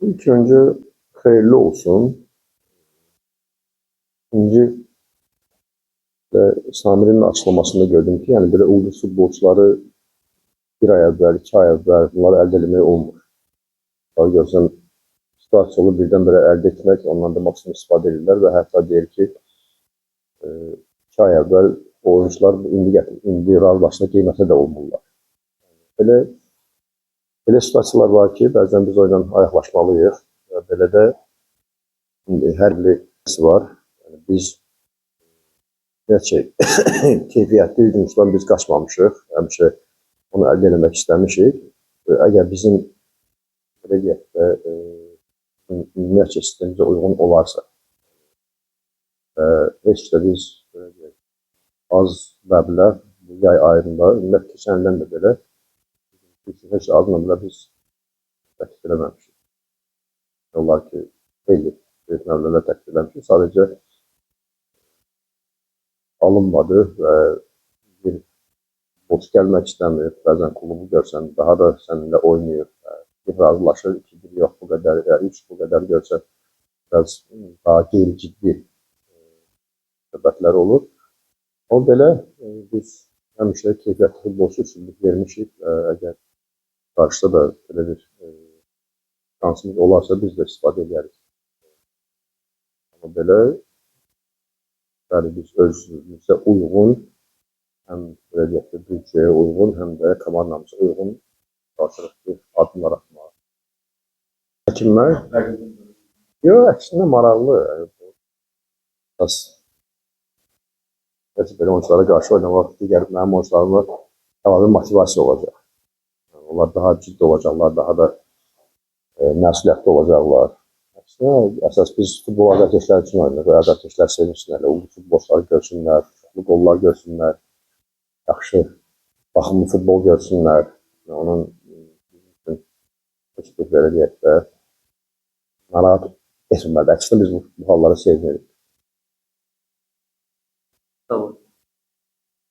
İlk önce hayırlı olsun. İkinci Samir'in açıklamasında gördüm ki, yani böyle ulduz futbolçuları bir ay evvel, 2 ay evvel bunları elde etmək olmur. Daha görsən, situasiyalı birdən-birə əldə etmək, ondan da maksimum istifadə edirlər və hətta deyir ki, 2 ay evvel oyuncular indi razılaşma qiyməti də olmurlar. Belə situasiyalar var ki, bəzən biz oyundan ayaqlaşmalıyıq. Belə də hər birisi var. Yəni, biz keyfiyyətli hücumçudan biz qaçmamışıq. Həmişə onu əldə etmək istəmişik. Əgər bizim ümumiyyətcə sistemimizə uyğun olarsa, heç də biz az məbləğ bu yay ayında, ümumiyyətlə keçən ildən də belə heç az məbləğ biz təklif eləməmişik. Onlar ki, xeyli böyük məbləğlər təklif eləmişik. Sadəcə alınmadı və bir boş gəlmək istəmir. Bəzən klubu görsən, daha da səninlə oynayır. Bir razılaşır, 2-1 yox, bu qədər, 3 bu qədər görsən, biraz daha qeyri-ciddi söhbətlər olur. O belə biz həmişə keyfiyyətli futbolçu üstünlük vermişik. Əgər qarşıda da belə bir şansımız olarsa, biz də istifadə edərik. Amma belə biz özümüzə uyğun, həm büdcəyə uyğun, həm də komandamıza uyğun qarşılıqlı addımlar atmalı. Çəkinmək? Yox, əksinə maraqlı. Belə oyunculara qarşı oynamaq, digər mənim oyuncularıma əlavə motivasiya olacaq. Onlar daha ciddi olacaqlar, daha da məsuliyyətli olacaqlar. Əsas biz futbol azarkeşlər üçün oynayırıq və azarkeşlər sevinsinlər, ulduz futbolçuları görsünlər, çoxlu qollar görsünlər, yaxşı, baxımlı futbol görsünlər. Onun heç bir belə deyək də narahat etmirlər. Əksinə biz bu halları sevmirik.